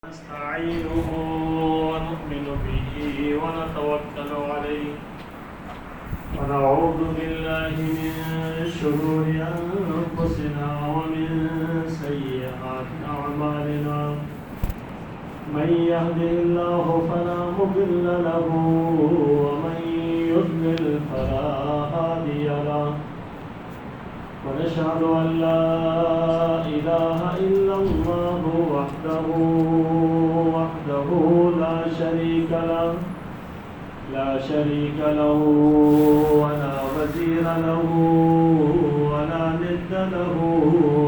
نستعينه ونؤمن به ونتوكل عليه ونعوذ بالله من شرور أنفسنا ومن سيئات أعمالنا من يهده الله فلا مضل له ومن يضلل فلا هادي له ونشهد أن لا إله إلا الله وحده لا شريك له ولا وزير له ولا ند له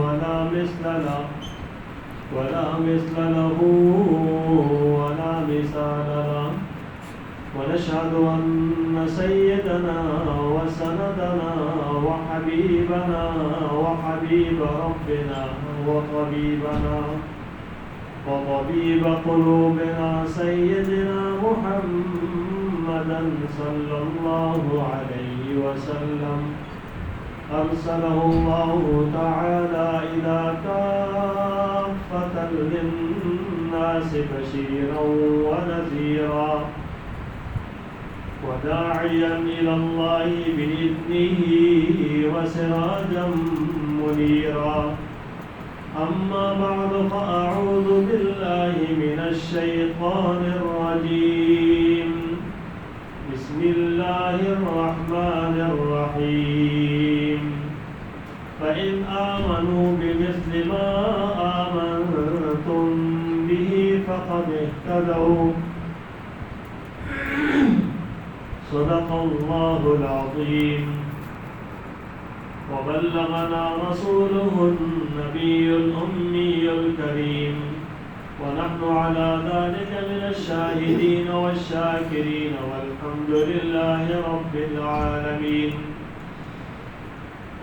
ولا مثل له ولا مثال له ونشهد أن سيدنا وسندنا وحبيبنا وحبيب ربنا وطبيب قلوبنا سيدنا محمدا صلى الله عليه وسلم أرسله الله تعالى إلى كافة للناس بشيرا ونذيرا وداعيا إلى الله بإذنه وسراجا منيرا أما بعد فأعوذ بالله من الشيطان الرجيم بسم الله الرحمن الرحيم فإن آمنوا بمثل ما آمنتم به فقد اهتدوا صدق الله العظيم وبلغنا رسوله النبي الأمي الكريم ونحن على ذلك من الشاهدين والشاكرين والحمد لله رب العالمين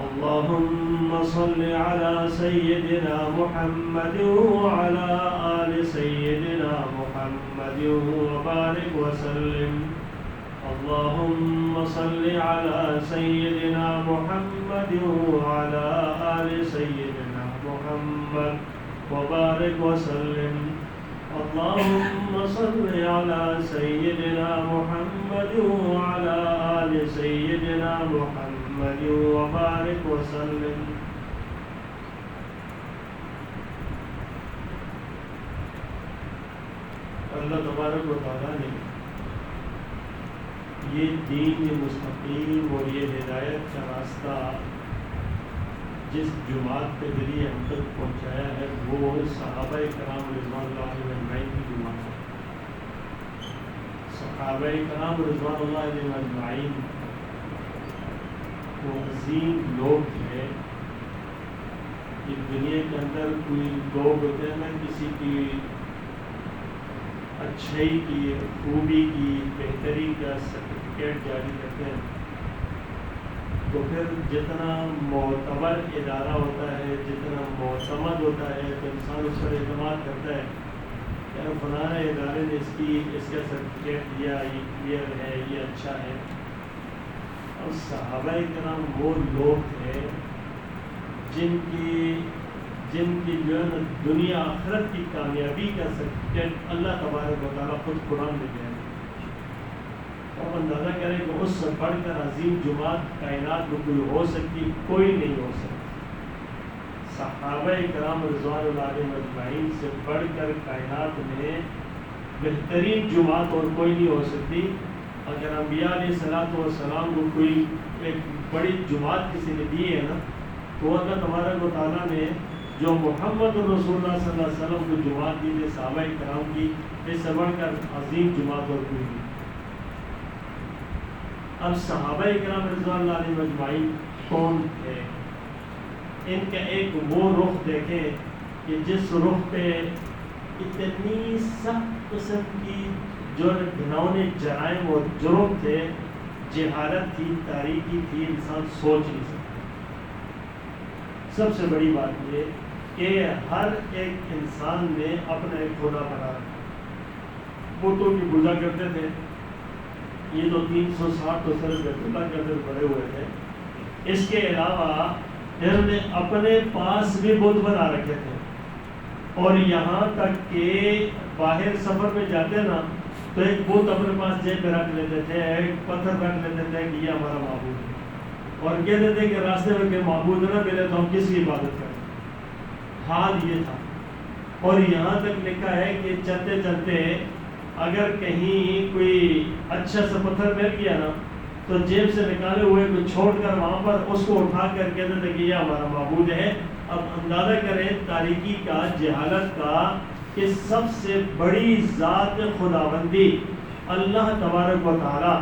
اللهم صل على سيدنا محمد وعلى آل سيدنا محمد وبارك وسلم اللهم صل على سيدنا محمد وعلى آل سيدنا محمد وبارك وسلم اللهم صل على سيدنا محمد وعلى آل سيدنا محمد وبارك وسلم اللہ تبارک و تعالیٰ نے یہ دین مستقیم اور یہ ہدایت کا راستہ جس جماعت کے ذریعے ہم تک پہنچایا ہے وہ صحابہ کرام رضوان اللہ علیہ اجمعین کی جماعت ہے۔ صحابہ کرام رضوان اللہ علیہ اجمعین وہ عظیم لوگ ہیں۔ اس دنیا کے اندر کوئی لوگ ہوتے ہیں نا، کسی کی اچھائی کی، خوبی کی، بہتری کا سرٹیفکیٹ جاری کرتے ہیں تو پھر جتنا معتبر ادارہ ہوتا ہے، جتنا معتمد ہوتا ہے تو انسان اس پر اعتماد کرتا ہے کہ فلاں ادارے نے اس کا سرٹیفکیٹ دیا، یہ کلیئر ہے، یہ اچھا ہے۔ اور صحابہ کرام وہ لوگ تھے جن کی جو ہے نا دنیا آخرت کی کامیابی کا سرٹیفکیٹ اللہ تبارک و تعالیٰ خود قرآن میں دیا ہے۔ اور اندازہ کریں کہ اس سے بڑھ کر عظیم جماعت کائنات میں کوئی ہو سکتی، کوئی نہیں ہو سکتی۔ صحابہ کرام رضوان اللہ علیہم اجمعین سے بڑھ کر کائنات میں بہترین جماعت اور کوئی نہیں ہو سکتی۔ اگر انبیاء علیہ السلام کو کوئی ایک بڑی جماعت کسی نے دی ہے نا، تو اللہ تبارک و تعالیٰ نے جو محمد رسول اللہ صلی اللہ علیہ وسلم کو جماعت دی تھی صحابہ کرام کی، اس سے بڑھ کر عظیم جماعت اور کوئی نہیں۔ اب صحابہ کرام رضوان اللہ علیہ اجمعین کون تھے؟ ان کا ایک وہ رخ دیکھیں کہ جس رخ پہ اتنی سخت قسم کی جو گھناؤنے جرائم اور جرم تھے، جہالت تھی، تاریکی تھی، انسان سوچ نہیں سکتا۔ سب سے بڑی بات یہ کہ ہر ایک انسان نے اپنا ایک خدا بنا رکھا، بتوں کی پوجا کرتے تھے۔ یہ تو 360 تو صرف بیت اللہ کے اندر پڑے ہوئے تھے۔ اس کے علاوہ انہوں نے اپنے پاس بھی بت بنا رکھے تھے، اور یہاں تک کہ باہر سفر میں جاتے نا تو ایک بت اپنے پاس جیب میں رکھ لیتے تھے، ایک پتھر رکھ لیتے تھے کہ یہ ہمارا معبود ہے، اور کہتے تھے کہ راستے میں کوئی معبود نہ ملے تو ہم کس کی عبادت کریں۔ حال یہ تھا۔ اور یہاں تک لکھا ہے کہ چلتے چلتے اگر کہیں کوئی اچھا سا پتھر مل گیا نا تو جیب سے نکالے ہوئے کو چھوڑ کر وہاں پر اس کو اٹھا کر کہتے تھے کہ یہ ہمارا معبود ہے۔ اب اندازہ کریں تاریکی کا، جہالت کا، کہ سب سے بڑی ذات خداوندی اللہ تبارک و تعالی،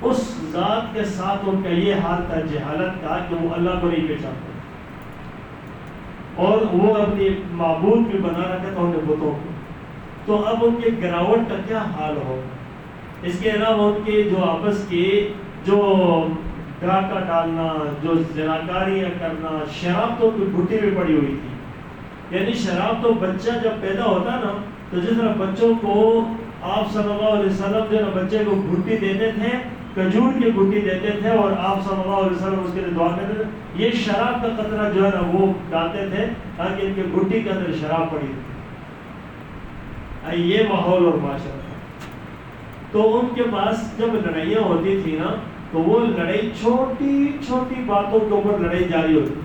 اس ذات کے ساتھ ان کا یہ حال تھا جہالت کا کہ وہ اللہ کو نہیں پہچانتے، اور وہ اپنی معبود بھی بنا رکھا تھا انہیں بتوں کو۔ تو اب ان کے گراوٹ کا کیا حال ہو؟ اس کے علاوہ ان کے جو آپس کے جو ڈاکہ ڈالنا، جو زناکاریاں کرنا، شراب تو گھٹی میں پڑی ہوئی تھی۔ یعنی شراب تو بچہ جب پیدا ہوتا نا تو جس طرح بچوں کو آپ صلی اللہ علیہ وسلم جو نا بچے کو گھٹی دیتے تھے، کھجور کی گھٹی دیتے تھے، اور آپ صلی اللہ علیہ وسلم اس کے لیے دعا کرتے تھے، یہ شراب کا قطرہ جو ہے نا وہ ڈالتے تھے تاکہ ان کے گھٹی کے اندر شراب پڑی تھی۔ یہ ماحول اور معاشرہ تھا۔ تو ان کے پاس جب لڑائیاں ہوتی تھی نا تو وہ لڑائی چھوٹی چھوٹی باتوں کے اوپر لڑائی جاری ہوتی تھی،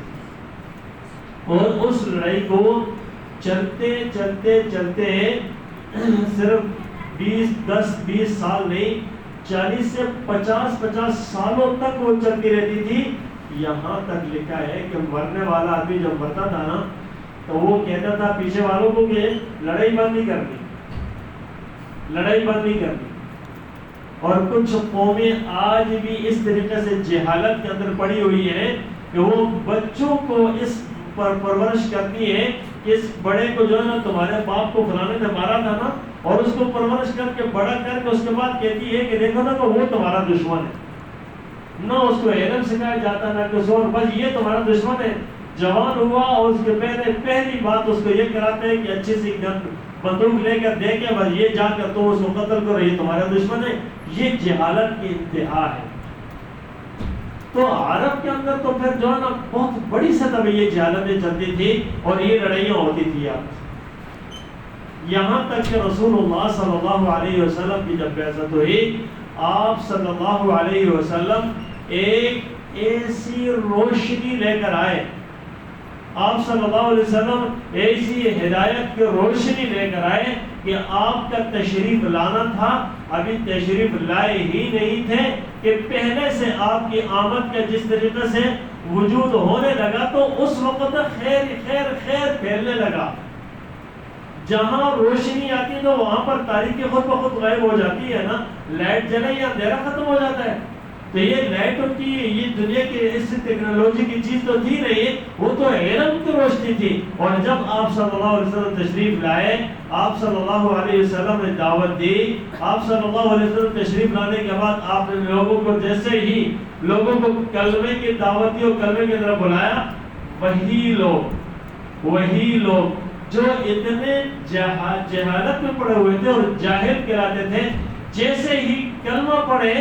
اور اس لڑائی کو چلتے چلتے چلتے صرف 10-20 سال نہیں، 40 سے 50 سالوں تک وہ چلتی رہتی تھی۔ یہاں تک لکھا ہے کہ مرنے والا آدمی جب مرتا تھا نا تو وہ کہتا تھا پیچھے والوں کو کہ لڑائی بند نہیں کرنی، لڑائی بند نہیں کرنی۔ اور کچھ قومیں آج بھی اس طریقے سے جہالت کے اندر پڑی ہوئی ہیں کہ وہ بچوں کو اس پر پرورش کرتی ہے کہ اس بڑے کو جو ہے نا تمہارے باپ کو فلانے نے مارا تھا نا، اور اس کو پرورش کر کے بڑا کر کے اس کے بعد کہتی ہے کہ دیکھو نا کہ وہ تمہارا دشمن ہے۔ نہ اس کو علم سکھایا جاتا نہ کچھ اور، بس یہ تمہارا دشمن ہے۔ جوان ہوا اور اس کے پہلی بات اس کو یہ کراتے ہیں کہ اچھی سی گن بندوق لے کر دے کے بس یہ جا کر تم اس کو قتل کرو، یہ تمہارا دشمن ہے۔ یہ جہالت کی انتہا ہے۔ تو عرب کے اندر تو پھر جو ہے نا بہت بڑی سطح پہ یہ جہالتیں چلتی تھی اور یہ لڑائیاں ہوتی تھی۔ یہاں تک کہ رسول اللہ صلی اللہ علیہ وسلم کی جب بعثت ہوئی، آپ صلی اللہ علیہ وسلم ایک ایسی روشنی لے کر آئے، آپ صلی اللہ علیہ وسلم ایسی ہدایت کی روشنی لے کر آئے کہ آپ کا تشریف لانا تھا، ابھی تشریف لائے ہی نہیں تھے کہ پہلے سے آپ کی آمد کا جس طریقے سے وجود ہونے لگا تو اس وقت خیر خیر خیر پھیلنے لگا۔ جہاں روشنی آتی ہے تو وہاں پر تاریکی خود بخود غائب ہو جاتی ہے نا، لائٹ جلے یا اندھیرا ختم ہو جاتا ہے۔ تو یہ لائٹوں کی، یہ دنیا کی اس ٹیکنالوجی کی چیز تو تھی نہیں، وہ تو علم کی روشنی تھی۔ اور جب آپ صلی اللہ علیہ وسلم تشریف لائے، آپ صلی اللہ علیہ وسلم نے دعوت دی، آپ صلی اللہ علیہ وسلم تشریف لانے کے بعد آپ نے لوگوں کو جیسے ہی لوگوں کو کلمے کی دعوت دی اور کلمے کی طرف بلایا، وہی لوگ جو اتنے جہالت میں پڑے ہوئے تھے اور جاہل کہلاتے تھے، جیسے ہی کلمہ پڑھے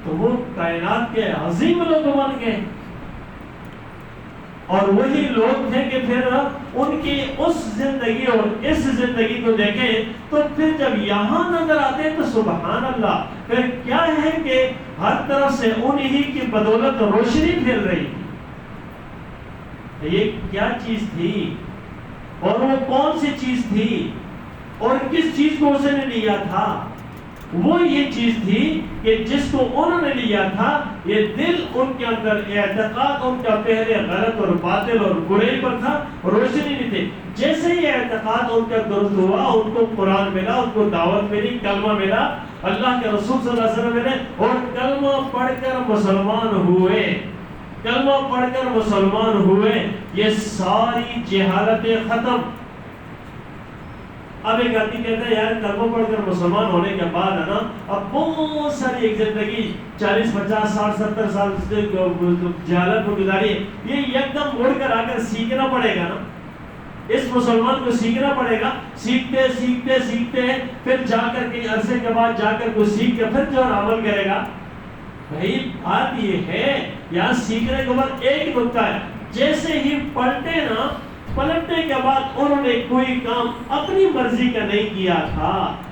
تو وہ کائنات کے عظیم لوگ بن گئے۔ اور وہی لوگ تھے کہ پھر ان کی اس زندگی اور اس زندگی کو دیکھیں تو پھر جب یہاں نظر آتے ہیں تو سبحان اللہ، پھر کیا ہے کہ ہر طرف سے انہی کی بدولت روشنی پھیل رہی تھی۔ یہ کیا چیز تھی اور وہ کون سی چیز تھی اور کس چیز کو اس نے لیا تھا؟ وہ یہ چیز تھی کہ جس کو انہوں نے لیا تھا، یہ دل ان کے اندر اعتقاد ان کا پہلے غلط اور باطل اور برائی پر تھا، روشنی نہیں تھی۔ جیسے یہ اعتقاد ان کا درست ہوا، ان کو قرآن ملا، ان کو دعوت ملی، کلمہ ملا، اللہ کے رسول صلی اللہ علیہ وسلم ملے اور کلمہ پڑھ کر مسلمان ہوئے، کلمہ پڑھ کر مسلمان ہوئے، یہ ساری جہالتیں ختم۔ اب ایک آدمی کہتا ہے یار کلمہ پڑھ کر مسلمان ہونے کے بعد ہے نا اب بہت ساری ایک زندگی 40 50 60 70 سال سے جہالت کو گزاری ہے، یہ یکدم اڑ کر آ کر سیکھنا پڑے گا نا، اس مسلمان کو سیکھنا پڑے گا۔ سیکھتے سیکھتے سیکھتے پھر جا کر کے عرصے کے بعد جا کر کوئی سیکھ کے پھر جو عمل کرے گا۔ بھائی بات یہ ہے یہاں سیکھنے کے بعد ایک نکتہ ہے، جیسے ہی پلٹے نا پلٹنے کے بعد انہوں نے کوئی کام اپنی مرضی کا نہیں کیا تھا،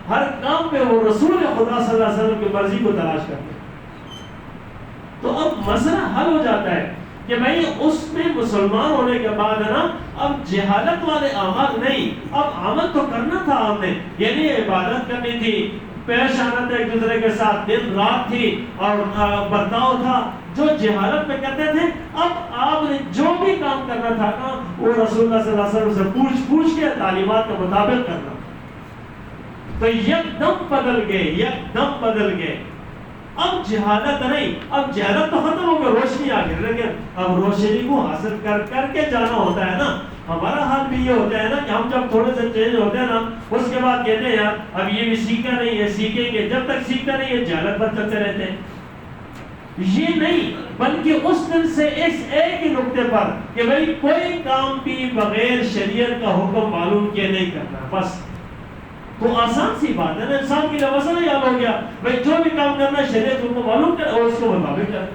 ہر کام پہ وہ رسول خدا صلی اللہ علیہ وسلم کی مرضی کو تلاش کرتے. تو اب مسئلہ حل ہو جاتا ہے کہ بھائی اس میں مسلمان ہونے کے بعد ہے نا، اب جہالت والے اعمال نہیں، اب عمل تو کرنا تھا ہم نے، یعنی عبادت کرنی تھی، پیش آنا تھا ایک دوسرے کے ساتھ، دن رات تھی اور برتاؤ تھا جو جہالت میں کرتے تھے. اب آپ نے جو بھی کام کرنا تھا نا وہ رسول اللہ صلی اللہ علیہ وسلم سے پوچھ کے تعلیمات کے مطابق کرنا. تو یک دم بدل گئے. اب جہالت نہیں، اب جہالت تو ختم ہو گئی، روشنی آ گئی، لیکن اب روشنی کو حاصل کر کے جانا ہوتا ہے نا. ہمارا حال بھی یہ ہوتا ہے نا کہ ہم جب تھوڑے سے چینج ہوتے ہیں نا، اس کے بعد کہتے ہیں یار اب یہ بھی سیکھا نہیں ہے، سیکھیں گے. جب تک سیکھتا نہیں ہے جہالت پر چلتے رہتے ہیں. یہ نہیں، بلکہ اس دن سے ایک ہی نقطے پر کہ بھئی کوئی کام بھی بغیر شریعت کا حکم معلوم کیے نہیں کرنا، بس. تو آسان سی بات ہے نا، انسان کے لیے مسئلہ یاد ہو گیا، بھئی جو بھی کام کرنا ہے شریعت ان کو معلوم کرے اور اس کو مطابق کرے.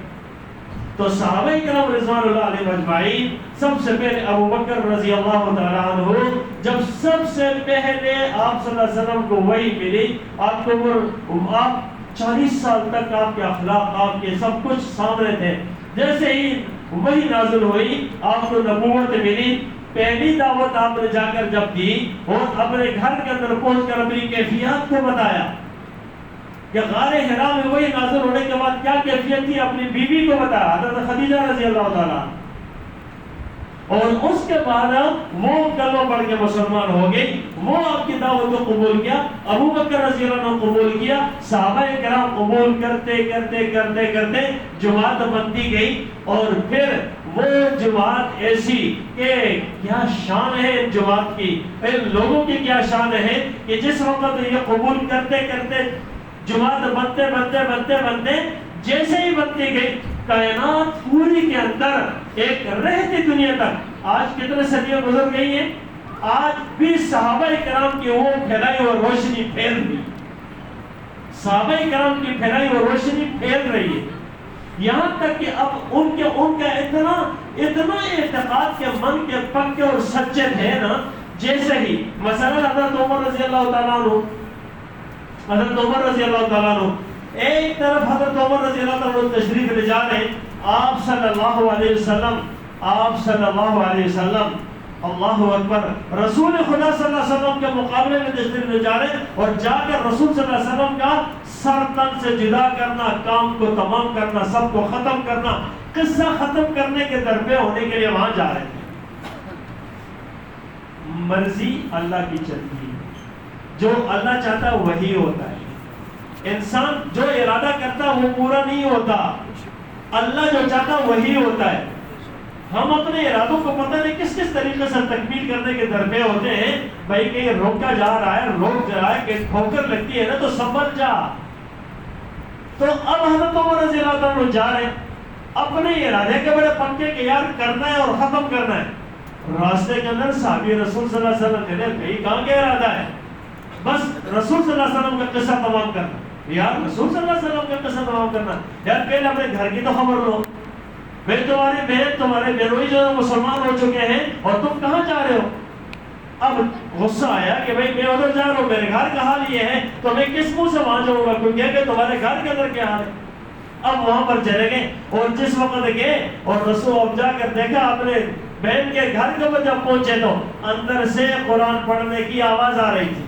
تو صحابہ کرام رضوان اللہ علیہ اجمعین، سب سے پہلے ابو بکر رضی اللہ تعالیٰ عنہ، جب سب سے پہلے آپ صلی اللہ علیہ وسلم کو وحی ملی، آپ کو 40 سال تک آپ کے اخلاق، آپ کے سب کچھ سامنے تھے. جیسے ہی وحی نازل ہوئی، آپ کو نبوت ملی، پہلی دعوت آپ نے جا کر جب دی اور اپنے گھر کے اندر پہنچ کر اپنی کیفیات کو بتایا کہ غار حرا میں وہی نازل ہونے کے بعد کیا کیفیت تھی، اپنی بیوی کو بتایا، حضرت خدیجہ رضی اللہ تعالیٰ. اور اس کے بعد وہ کلمہ پڑھ کے مسلمان ہو گئی، وہ آپ کی دعوت کو قبول کیا، ابو بکر رضی اللہ عنہ قبول کیا، صحابہ کرام قبول کرتے کرتے کرتے کرتے جماعت بنتی گئی. اور پھر وہ جماعت ایسی کہ کیا شان ہے ان جماعت کی، ان لوگوں کی کیا شان ہے کہ جس وقت یہ قبول کرتے کرتے جماعت بنتے بنتے بنتے بنتے جیسے ہی بنتی گئی، کائنات پوری کے اندر ایک رہتی دنیا تک آج کتنے صدیاں گزر گئی ہیں، آج بھی صحابہ کرام کی وہ پھیلائی اور روشنی پھیل رہی، صحابہ کرام کی پھیلائی اور روشنی پھیل رہی ہے. یہاں تک کہ اب ان کا اتنا اعتقاد کے من کے پکے اور سچے تھے نا، جیسے ہی مثلا حضرت عمر رضی اللہ تعالیٰ عنہ ایک طرف حضرت عمر رضی اللہ تعالیٰ عنہ تشریف لے جا رہے، آپ صلی اللہ علیہ وسلم اللہ اکبر، رسول خدا صلی اللہ علیہ وسلم کے مقابلے میں تشریف لے جا رہے اور جا کر رسول صلی اللہ علیہ وسلم کا سر تن سے جدا کرنا، کام کو تمام کرنا، سب کو ختم کرنا، قصہ ختم کرنے کے درپے ہونے کے لیے وہاں جا رہے تھے. مرضی اللہ کی چلتی ہے، جو اللہ چاہتا ہے وہی ہوتا ہے. انسان جو ارادہ کرتا ہے وہ پورا نہیں ہوتا، اللہ جو چاہتا ہے وہی ہوتا ہے. ہم اپنے ارادوں کو پتہ نہیں کس طریقے سے تکمیل کرنے کے درپے ہوتے ہیں. بھائی کہیں روکا جا رہا ہے، روک جا رہا ہے، کہ ٹھوکر لگتی ہے نا تو سنبھل جا. تو اب حضرت عمر رضی اللہ عنہ جا رہے اپنے ارادے کے بڑے پکے کہ یار کرنا ہے اور ختم کرنا ہے. راستے کے اندر صحابی رسول صلی اللہ علیہ وسلم کہتے ہیں بھائی کہاں کیا ارادہ ہے، بس رسول صلی اللہ علیہ وسلم کا قصہ تمام کرنا. یار رسول صلی اللہ علیہ وسلم کا قصہ تمام کرنا، یار پہلے اپنے گھر کی تو خبر لو. بھائی تمہارے بہنوئی جو مسلمان ہو چکے ہیں اور تم کہاں جا رہے ہو. اب غصہ آیا کہ بھائی میں ادھر جا رہا ہوں، میرے گھر کا حال یہ ہے تو میں کس منہ سے وہاں جاؤں گا، کوئی کہ تمہارے گھر کے اندر کیا حال ہے. اب وہاں پر چلے گئے اور جس وقت گئے اور رسول اب جا کر دیکھا اپنے بہن کے گھر کے اوپر جب پہنچے تو اندر سے قرآن پڑھنے کی آواز آ رہی تھی.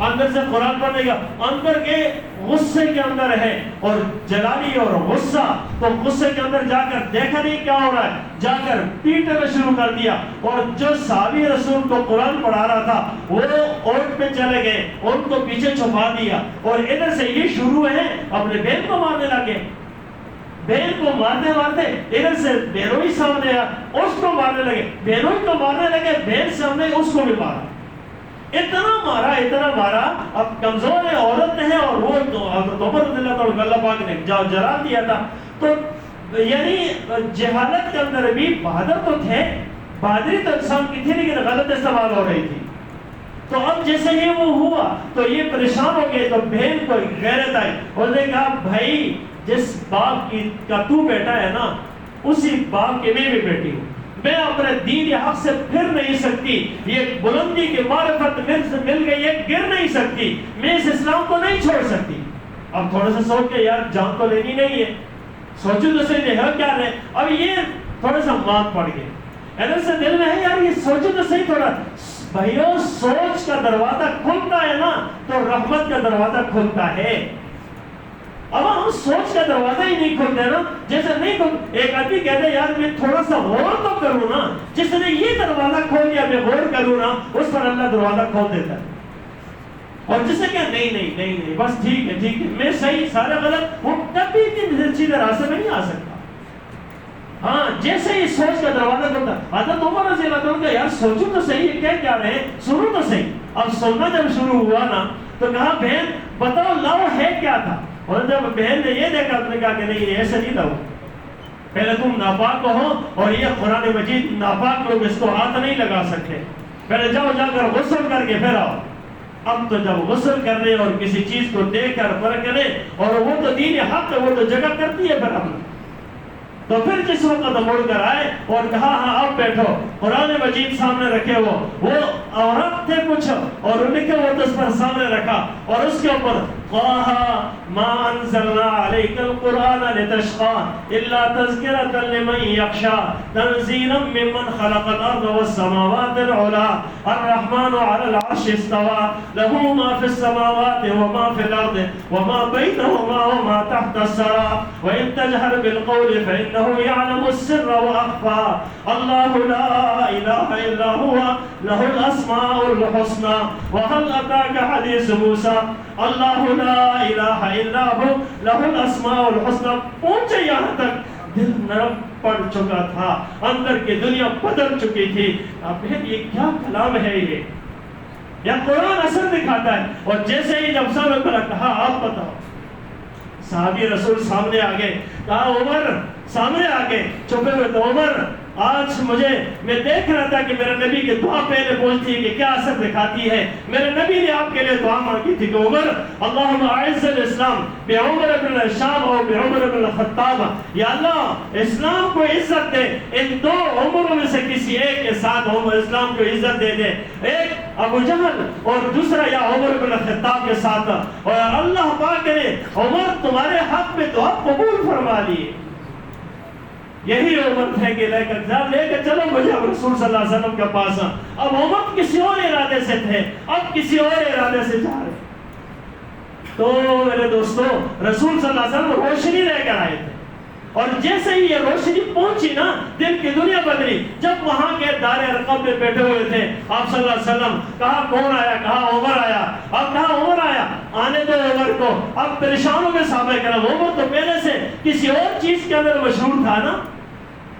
اندر سے قرآن پڑھنے کا اندر کے غصے کے اندر ہے اور جلالی اور غصہ، تو غصے کے اندر جا کر دیکھا نہیں کیا ہو رہا ہے، جا کر پیٹنا شروع کر دیا. اور جو صحابی رسول کو قرآن پڑھا رہا تھا وہ اوٹ پہ چلے گئے، ان کو پیچھے چھپا دیا اور ادھر سے یہ شروع ہے اپنے بہن کو مارنے لگے. بہن کو مارتے مارتے ادھر سے بہنوئی سامنے آیا، اس کو مارنے لگے، بہنوئی کو مارنے لگے، بہن سامنے اس کو بھی مارا. اتنا مارا اب کمزور ہے، عورت ہے اور وہ حضرت عمر رضی اللہ عنہ اللہ پاک نے جلا دیا تھا. تو یعنی جہالت کے اندر بھی بہادر تو تھے، بہادری تو انسان کی تھی لیکن غلط استعمال ہو رہی تھی. تو اب جیسے یہ وہ ہوا تو یہ پریشان ہو گئے. تو بہن کو غیرت آئی اور نے کہا بھائی جس باپ کا تو بیٹا ہے نا اسی باپ کے میں بھی بیٹی ہوں، میں اپنے دین حق سے پھر نہیں سکتی، یہ بلندی کی معرفت مل گئی ہے، گر نہیں سکتی، میں اس اسلام کو نہیں چھوڑ سکتی۔ اب تھوڑا سا سوچ کے یار جان تو لینی نہیں ہے، سوچو تو صحیح ہے کیا رہے، اب یہ تھوڑا سا مات پڑ گئے، ادھر سے دل میں ہے یار یہ سوچو تو صحیح تھوڑا، بھائیو سوچ کا دروازہ کھلتا ہے نا تو رحمت کا دروازہ کھلتا ہے۔ اب ہم سوچ کا دروازہ ہی نہیں کھلتے نا، جیسے نہیں کھل، ایک آدمی کہتے ہیں یار میں تھوڑا سا غور تو کروں نا، جس نے یہ دروازہ کھول دیا میں غور کروں نا، اس پر اللہ دروازہ کھول دیتا ہے۔ اور جس نے کہا نہیں بس ٹھیک ہے میں صحیح سارے غلط، وہ کبھی سیدھے راستے میں نہیں آ سکتا۔ ہاں جیسے ہی سوچ کا دروازہ کھلتا، حضرت عمر رضی اللہ عنہ یار سوچو تو صحیح ہے کہہ کیا رہے، سنو تو صحیح۔ اب سننا جب شروع ہوا نا تو کہا بہن بتاؤ لاؤ ہے کیا تھا، اور جب بہن نے یہ دیکھا تو نے کہا کہ نہیں ایسے نہیں لاؤ، پہلے تم ناپاک ہو اور یہ قرآن مجید ناپاک لوگ اس کو ہاتھ نہیں لگا سکتے، پہلے جاؤ جا کر غسل کر کے پھر آؤ۔ اب تو جب غسل کرنے اور کسی چیز کو دیکھ کر پرکھنے، اور وہ تو دین حق ہے وہ تو جگہ کرتی ہے پھر ہم، تو پھر جس وقت مڑ کر آئے اور کہا ہاں آپ بیٹھو، قرآن مجید سامنے رکھے، وہ عورت تھے کچھ اور لکھے وہ تو اس پر سامنے رکھا، اور اس کے اوپر ما انزلنا علیک القرآن لتشقى الا تذکرۃ لمن یخشى تنزیلا ممن خلق الارض والسماوات العلی الرحمن علی العرش استوى له ما في السماوات وما في الارض وما بینهما وما تحت الثرى وان تجهر بالقول فانه يعلم السر واخفى الله لا اله الا هو له الاسماء الحسنى وهل اتاك حديث موسى اللہ لا الہ الا ہو لہ الاسماء الحسنى، پہنچے یہاں تک دل نرم پڑ چکا تھا، اندر کی دنیا بدل چکی تھی۔ اب یہ کیا کلام ہے، یہ یا قرآن اثر دکھاتا ہے۔ اور جیسے ہی جب سب نے کہا آپ بتاؤ، صحابی رسول سامنے آگے، کہا عمر سامنے آگے چھپے ہوئے تو عمر آج میں دیکھ رہا تھا کہ میرے نبی کی دعا پہلے پہنچتی ہے کہ کیا اثر دکھاتی ہے، میرے نبی نے آپ کے لیے دعا مانگی تھی کہ عمر اللہم اعز الاسلام بعمر بن الشام اور بعمر بن الخطاب، یا اللہ اسلام کو عزت دے، ان دو عمروں میں سے کسی ایک کے ساتھ اسلام کو عزت دے دے، ایک ابو جہل اور دوسرا یا عمر بن الخطاب کے ساتھ، اور اللہ پاک نے عمر تمہارے حق میں دعا قبول فرما لی۔ یہی عمر تھے کہ لے کے چلو مجھے رسول صلی اللہ علیہ وسلم کے پاس۔ اب عمر کسی اور ارادے سے تھے، اب کسی اور ارادے سے جا رہے، تو میرے دوستو رسول صلی اللہ علیہ وسلم روشنی لے کر آئے تھے، اور جیسے ہی یہ روشنی پہنچی نا دل کی دنیا بدلی۔ جب وہاں کے دار ارقم میں بیٹھے ہوئے تھے آپ صلی اللہ علیہ وسلم، کہا کون آیا، کہا عمر آیا، اب کہا عمر آیا، آنے دو عمر کو۔ اب پریشان ہو گئے صحابہ کرام، عمر تو پہلے سے کسی اور چیز کے اندر مشہور تھا نا،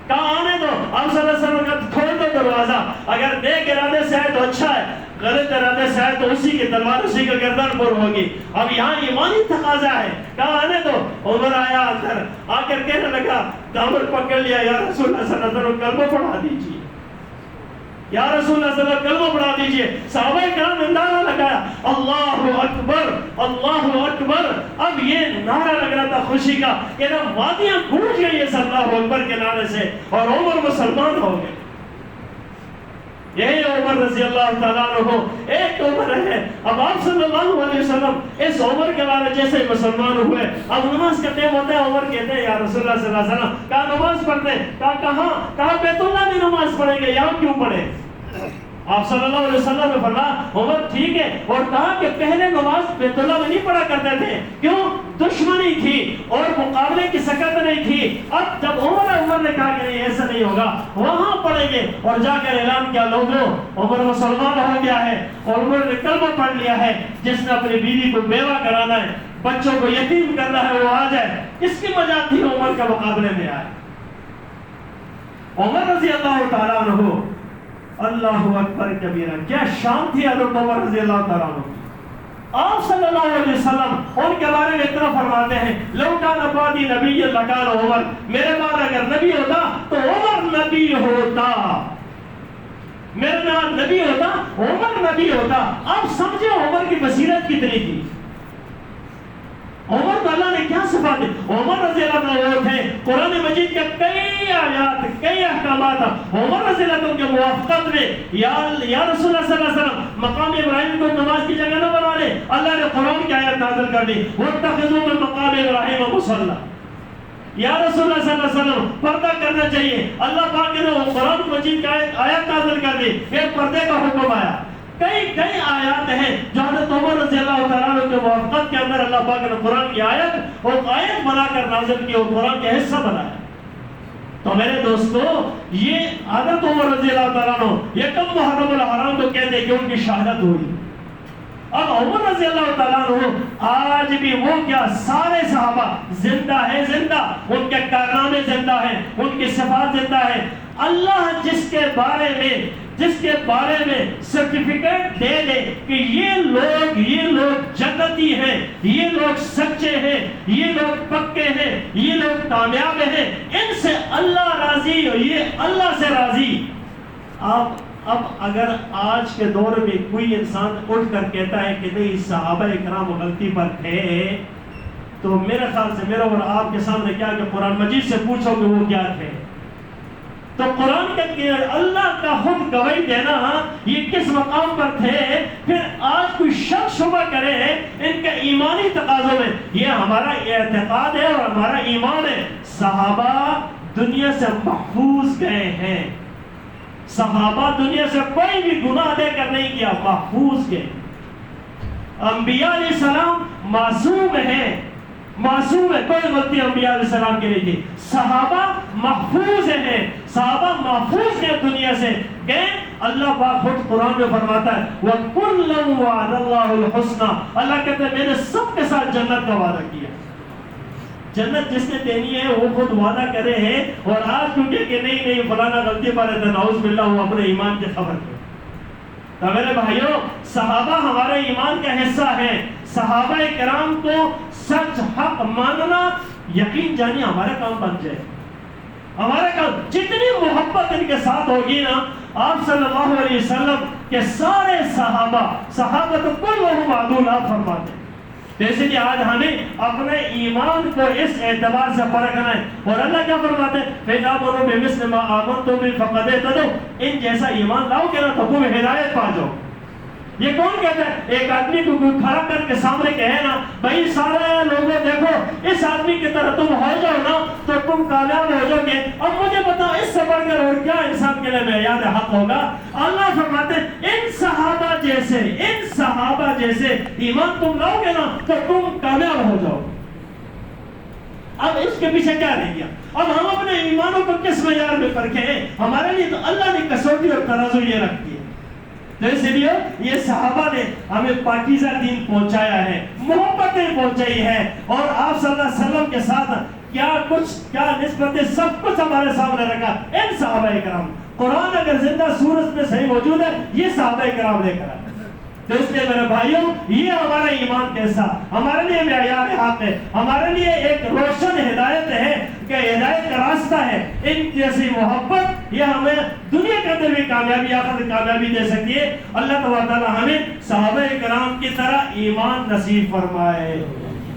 کہا آنے دو۔ آپ صلی اللہ علیہ وسلم کا کھول دو دروازہ، اگر نیک ارادے سے ہے تو اچھا ہے، غلط ارادے سے ہے تو اسی کی تلوار اسی کا گردن پر ہوگی۔ اب یہاں ایمانی تقاضا ہے، کہا آنے دو۔ عمر آیا اندر، آ کر کہنے لگا، دامن پکڑ لیا، یا رسول اللہ صلی اللہ علیہ وسلم کلمہ پڑھا دیجیے، یا رسول اللہ صلی اللہ علیہ وسلم کلمہ پڑھا دیجیے۔ صحابہ کرام نے نعرہ لگایا اللہ اکبر اللہ اکبر۔ اب یہ نعرہ لگ رہا تھا خوشی کا کہ نا وادیاں گونج گئی اس اللہ اکبر کے نعرے سے، اور عمر مسلمان ہو گئے۔ یہی عمر رضی اللہ تعالیٰ عنہ ایک عمر ہے۔ اب آپ صلی اللہ علیہ وسلم اس عمر کے بارے جیسے مسلمان ہوئے، اب نماز کا ٹائم ہوتا ہے، عمر کہتے ہیں یا رسول اللہ صلی اللہ علیہ وسلم، کہا نماز پڑھتے ہیں، کہاں، کہا بیت اللہ میں نماز پڑھیں گے، یہاں کیوں پڑھیں؟ آپ صلی اللہ علیہ وسلم نے فرمایا عمر ٹھیک ہے، اور کہا کہ پہلے نماز بیت اللہ میں نہیں پڑھا کرتے تھے، کیوں؟ دشمنی تھی اور مقابلے کی سکت نہیں تھی۔ اب جب عمر نے کہا کہ نہیں ایسا نہیں ہوگا، وہاں پڑھیں گے، اور جا کر اعلان کیا لوگوں عمر مسلمان ہو گیا ہے، اور عمر نے کلمہ پڑھ لیا ہے۔ جس نے اپنی بیوی کو بیوہ کرانا ہے، بچوں کو یتیم کرنا ہے، وہ آ جائے۔ کس کی مجال تھی عمر کے مقابلے میں آئے؟ عمر رضی اللہ تعالیٰ عنہ، اللہ اکبر کبیرہ، کیا شان تھی حضرت عمر رضی اللہ تعالیٰ عنہ۔ آپ صلی اللہ علیہ وسلم ان کے بارے میں اتنا فرماتے ہیں لو کان بعدی نبی لکان عمر، میرے بعد اگر نبی ہوتا تو عمر نبی ہوتا، میرے بعد نبی ہوتا عمر نبی ہوتا۔ آپ سمجھے عمر کی بصیرت کتنی تھی، عمر کو اللہ نے کیا صفات دی؟ عمر رضی اللہ عنہ وہ تھے قرآن مجید کے کئی آیات کئی احکامات عمر رضی اللہ عنہ کے موافقت میں یا رسول اللہ صلی اللہ علیہ وسلم مقام ابراہیم کو نماز کی جگہ نہ بنا لے، اللہ نے قرآن کی آیت نازل کر دی وَاتَّخِذُوا مِن مَقَامِ إِبْرَاهِيمَ مُصَلًّى، یا رسول اللہ صلی اللہ علیہ وسلم پردہ کرنا چاہیے، اللہ پاک نے قرآن مجید کی آیت نازل کر دی، پھر پردے کا حکم آیا۔ کئی آیات ہیں جو حضرت عمر رضی اللہ تعالیٰ عنہ کے موافقت کے اندر اللہ پاک نے قرآن کی آیت اور آیت بنا کر نازل کی اور قرآن کا حصہ بنایا۔ تو میرے دوستو، یہ حضرت عمر رضی اللہ تعالیٰ عنہ یہ کم محرم الحرام کو کہتے ہیں کہ ان کی شہادت ہوئی۔ اب عمر رضی اللہ تعالیٰ عنہ آج بھی وہ کیا سارے صحابہ زندہ ہیں، زندہ، ان کے کارنامے زندہ ہیں، ان کی صفات زندہ ہیں۔ اللہ جس کے بارے میں سرٹیفکیٹ دے دے کہ یہ لوگ جنتی ہیں، یہ لوگ سچے ہیں، یہ لوگ پکے ہیں، یہ لوگ کامیاب ہیں، ان سے اللہ راضی، یہ اللہ سے راضی۔ اب اگر آج کے دور میں کوئی انسان اٹھ کر کہتا ہے کہ نہیں صحابہ کرام غلطی پر تھے، تو میرے خیال سے میرا اور آپ کے سامنے کیا کہ قرآن مجید سے پوچھو کہ وہ کیا تھے۔ تو قرآن کے اللہ کا خود گواہی دینا یہ کس مقام پر تھے، پھر آج کوئی شک شبہ کرے ان کے ایمانی تقاضوں میں، یہ ہمارا اعتقاد ہے اور ہمارا ایمان ہے۔ صحابہ دنیا سے محفوظ گئے ہیں، صحابہ دنیا سے کوئی بھی گناہ دے کر نہیں کیا، محفوظ گئے۔ انبیاء علیہ السلام معصوم ہیں، معصوم ہے، کوئی غلطی انبیاء علیہ السلام کی نہیں تھی۔ صحابہ محفوظ ہیں، صحابہ محفوظ ہیں دنیا سے گئے۔ اللہ پاک خود قرآن میں فرماتا ہے وَكُلًّا وَعَدَ اللَّهُ الْحُسْنَى، اللہ کہتے ہیں میں نے سب کے ساتھ جنت کا وعدہ کیا۔ جنت جس نے دینی ہے وہ خود وعدہ کرے ہیں، اور آج کیونکہ کہ نہیں فلانا غلطی پر ہے، نعوذ باللہ، وہ اپنے ایمان کی خبر ہے۔ تو میرے بھائیوں، صحابہ ہمارے ایمان کا حصہ ہیں۔ صحابہ کرام کو سچ حق ماننا یقین جانی ہمارا کام بن جائے، ہمارا کام۔ جتنی محبت ان کے ساتھ ہوگی نا، آپ صلی اللہ علیہ وسلم کے سارے صحابہ تو کلہم عدول، آپ فرماتے ہیں۔ جیسے کہ آج ہمیں اپنے ایمان کو اس اعتبار سے پرکھنا ہے، اور اللہ کیا فرماتے ہیں فَإِذَا آمَنُوا بِمِثْلِ مَا آمَنْتُم بِهِ فَقَدِ اهْتَدَوْا، ان جیسا ایمان لاؤ گے نا تو تم ہدایت پا جاؤ۔ یہ کون کہتا ہے؟ ایک آدمی کو کھڑا کر کے سامنے کہے نا بھائی سارے لوگوں دیکھو اس آدمی کی طرح تم ہو جاؤ نا تو تم کامیاب ہو جاؤ گے، اب مجھے بتاؤ اس سے بڑھ کر اور کیا انسان کے لیے معیار حق ہوگا؟ اللہ فرماتے ہیں ان صحابہ جیسے ایمان تم لاؤ گے نا تو تم کامیاب ہو جاؤ۔ اب اس کے پیچھے کیا رہ گیا؟ اب ہم اپنے ایمانوں کو کس معیار میں پرکھیں؟ ہمارے لیے تو اللہ نے کسوٹی اور ترازو یہ رکھ دی ہے۔ تو اس لیے یہ صحابہ نے ہمیں پاکیزہ دین پہنچایا ہے، محبتیں پہنچائی ہے، اور آپ صلی اللہ علیہ وسلم کے ساتھ کیا نسبتیں سب کچھ ہمارے سامنے رکھا ان صحابہ کرام۔ قرآن اگر زندہ صورت میں صحیح موجود ہے، یہ صحابہ کرام لے کر آئے۔ تو اس لیے میرے بھائیوں، یہ ہمارا ایمان کیسا ہمارے لیے معیار حق ہے، ہمارے لیے ایک روشن ہدایت ہے کہ ہدایت کا راستہ ہے۔ ان جیسی محبت یہ ہمیں دنیا کے اندر بھی کامیابی، آخرت کامیابی دے سکتی ہے۔ اللہ تعالیٰ ہمیں صحابہ کرام کی طرح ایمان نصیب فرمائے۔